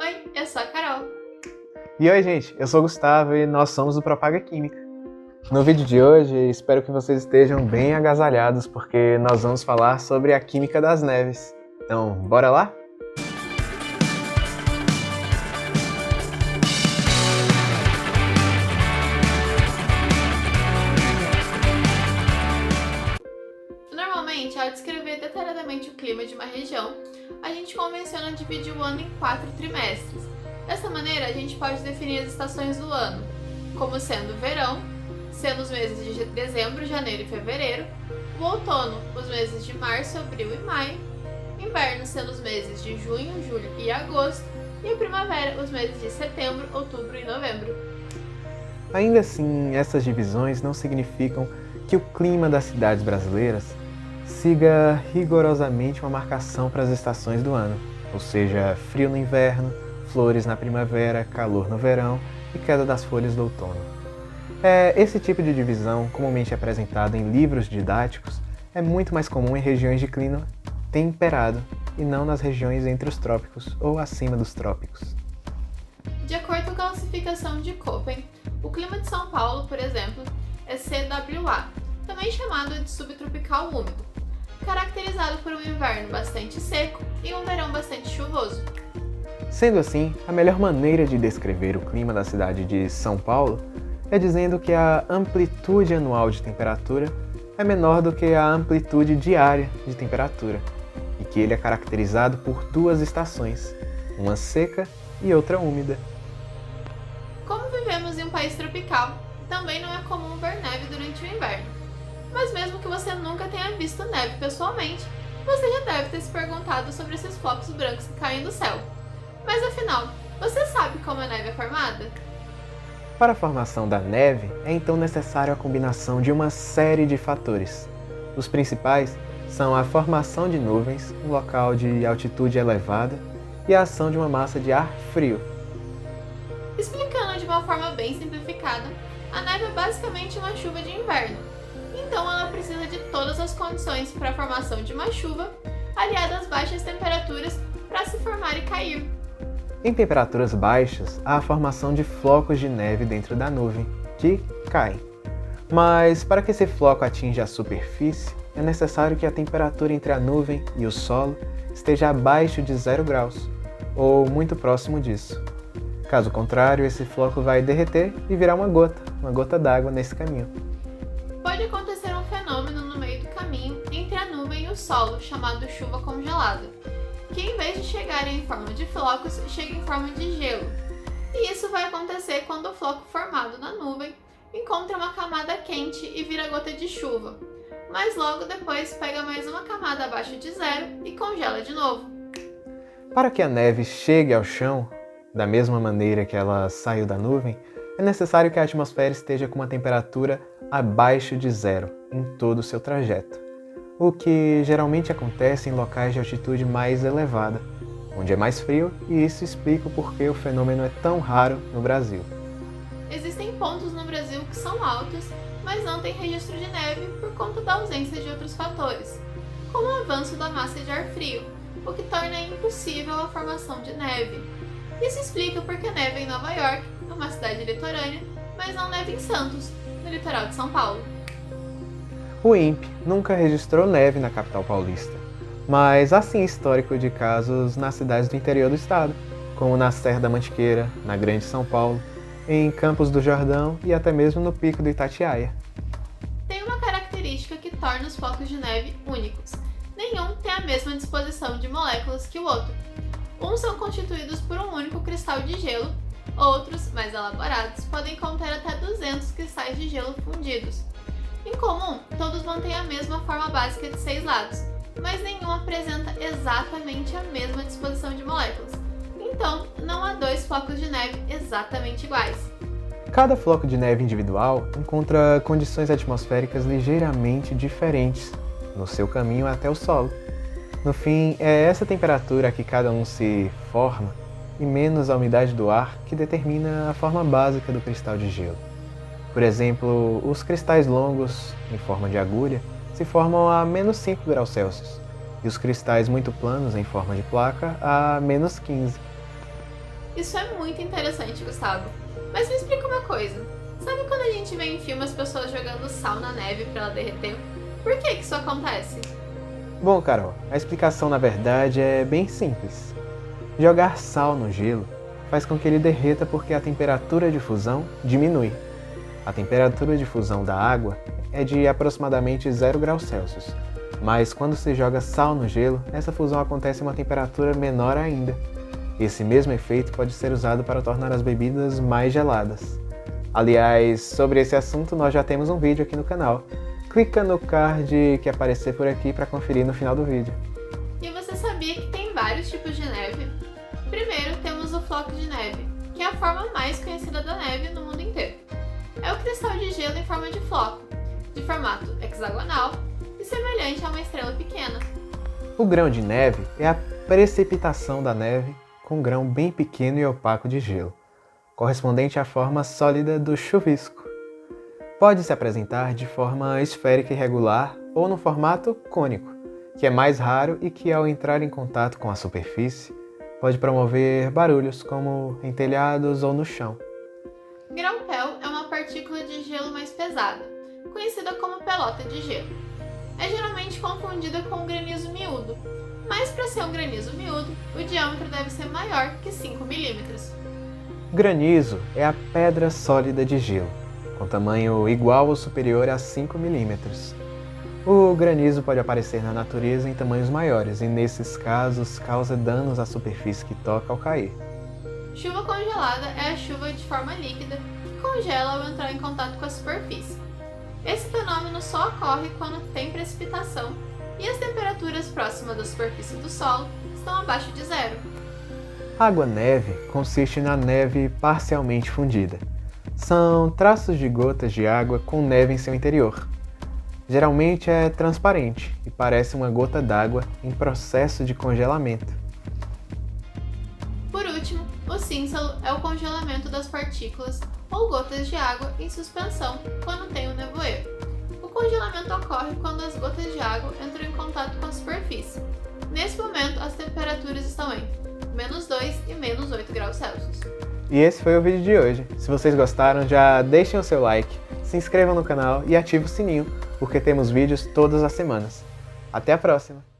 Oi, eu sou a Carol. E oi, gente, eu sou o Gustavo e nós somos o Propaga Química. No vídeo de hoje, espero que vocês estejam bem agasalhados, porque nós vamos falar sobre a química das neves. Então, bora lá? Normalmente, ao descrever detalhadamente o clima de uma região, a gente convenciona dividir o ano em 4 trimestres. Dessa maneira, a gente pode definir as estações do ano, como sendo verão, sendo os meses de dezembro, janeiro e fevereiro, o outono, os meses de março, abril e maio, inverno sendo os meses de junho, julho e agosto, e a primavera, os meses de setembro, outubro e novembro. Ainda assim, essas divisões não significam que o clima das cidades brasileiras siga rigorosamente uma marcação para as estações do ano, ou seja, frio no inverno, flores na primavera, calor no verão e queda das folhas do outono. Esse tipo de divisão, comumente apresentado em livros didáticos, é muito mais comum em regiões de clima temperado e não nas regiões entre os trópicos ou acima dos trópicos. De acordo com a classificação de Köppen, o clima de São Paulo, por exemplo, é CWA, também chamado de subtropical úmido, caracterizado por um inverno bastante seco e um verão bastante chuvoso. Sendo assim, a melhor maneira de descrever o clima da cidade de São Paulo é dizendo que a amplitude anual de temperatura é menor do que a amplitude diária de temperatura, e que ele é caracterizado por duas estações, uma seca e outra úmida. Como vivemos em um país tropical, também não é comum ver neve durante o inverno. Mas mesmo que você nunca tenha visto neve pessoalmente, você já deve ter se perguntado sobre esses flocos brancos que caem do céu. Mas afinal, você sabe como a neve é formada? Para a formação da neve, é então necessária a combinação de uma série de fatores. Os principais são a formação de nuvens em local de altitude elevada e a ação de uma massa de ar frio. Explicando de uma forma bem simplificada, a neve é basicamente uma chuva de inverno. Então ela precisa de todas as condições para a formação de uma chuva, aliada às baixas temperaturas para se formar e cair. Em temperaturas baixas, há a formação de flocos de neve dentro da nuvem, que caem. Mas para que esse floco atinja a superfície, é necessário que a temperatura entre a nuvem e o solo esteja abaixo de 0 graus, ou muito próximo disso. Caso contrário, esse floco vai derreter e virar uma gota d'água nesse caminho. Pode acontecer um fenômeno no meio do caminho entre a nuvem e o solo, chamado chuva congelada, que em vez de chegar em forma de flocos, chega em forma de gelo. E isso vai acontecer quando o floco formado na nuvem encontra uma camada quente e vira gota de chuva, mas logo depois pega mais uma camada abaixo de zero e congela de novo. Para que a neve chegue ao chão, da mesma maneira que ela saiu da nuvem, é necessário que a atmosfera esteja com uma temperatura abaixo de zero em todo o seu trajeto, o que geralmente acontece em locais de altitude mais elevada, onde é mais frio, e isso explica o porquê o fenômeno é tão raro no Brasil. Existem pontos no Brasil que são altos, mas não têm registro de neve por conta da ausência de outros fatores, como o avanço da massa de ar frio, o que torna impossível a formação de neve. Isso explica porque neva em Nova York, uma cidade litorânea, mas não neva em Santos, no litoral de São Paulo. O INPE nunca registrou neve na capital paulista, mas há sim histórico de casos nas cidades do interior do estado, como na Serra da Mantiqueira, na Grande São Paulo, em Campos do Jordão e até mesmo no Pico do Itatiaia. Tem uma característica que torna os flocos de neve únicos. Nenhum tem a mesma disposição de moléculas que o outro. Uns são constituídos por um único cristal de gelo, outros, mais elaborados, podem conter até 200 cristais de gelo fundidos. Em comum, todos mantêm a mesma forma básica de 6 lados, mas nenhum apresenta exatamente a mesma disposição de moléculas. Então, não há 2 flocos de neve exatamente iguais. Cada floco de neve individual encontra condições atmosféricas ligeiramente diferentes no seu caminho até o solo. No fim, é essa temperatura a que cada um se forma e menos a umidade do ar que determina a forma básica do cristal de gelo. Por exemplo, os cristais longos, em forma de agulha, se formam a menos 5 graus Celsius, e os cristais muito planos, em forma de placa, a menos 15. Isso é muito interessante, Gustavo. Mas me explica uma coisa. Sabe quando a gente vê em filme as pessoas jogando sal na neve para ela derreter? Por que isso acontece? Bom, Carol, a explicação na verdade é bem simples. Jogar sal no gelo faz com que ele derreta porque a temperatura de fusão diminui. A temperatura de fusão da água é de aproximadamente 0 graus Celsius, mas quando se joga sal no gelo, essa fusão acontece em uma temperatura menor ainda. Esse mesmo efeito pode ser usado para tornar as bebidas mais geladas. Aliás, sobre esse assunto nós já temos um vídeo aqui no canal. Clica no card que aparecer por aqui para conferir no final do vídeo. E você sabia que tem vários tipos de neve? Primeiro temos o floco de neve, que é a forma mais conhecida da neve no mundo inteiro. É o cristal de gelo em forma de floco, de formato hexagonal e semelhante a uma estrela pequena. O grão de neve é a precipitação da neve com um grão bem pequeno e opaco de gelo, correspondente à forma sólida do chuvisco. Pode se apresentar de forma esférica irregular ou no formato cônico, que é mais raro e que, ao entrar em contato com a superfície, pode promover barulhos como em telhados ou no chão. Grão-pel é uma partícula de gelo mais pesada, conhecida como pelota de gelo. É geralmente confundida com o granizo miúdo, mas para ser um granizo miúdo, o diâmetro deve ser maior que 5 milímetros. Granizo é a pedra sólida de gelo, com tamanho igual ou superior a 5 milímetros. O granizo pode aparecer na natureza em tamanhos maiores e, nesses casos, causa danos à superfície que toca ao cair. Chuva congelada é a chuva de forma líquida que congela ao entrar em contato com a superfície. Esse fenômeno só ocorre quando tem precipitação e as temperaturas próximas da superfície do solo estão abaixo de zero. Água-neve consiste na neve parcialmente fundida. São traços de gotas de água com neve em seu interior. Geralmente é transparente e parece uma gota d'água em processo de congelamento. Por último, o cíncelo é o congelamento das partículas ou gotas de água em suspensão quando tem um nevoeiro. O congelamento ocorre quando as gotas de água entram em contato com a superfície. Nesse momento, as temperaturas estão entre -2 e -8 graus Celsius. E esse foi o vídeo de hoje. Se vocês gostaram, já deixem o seu like, se inscrevam no canal e ativem o sininho, porque temos vídeos todas as semanas. Até a próxima!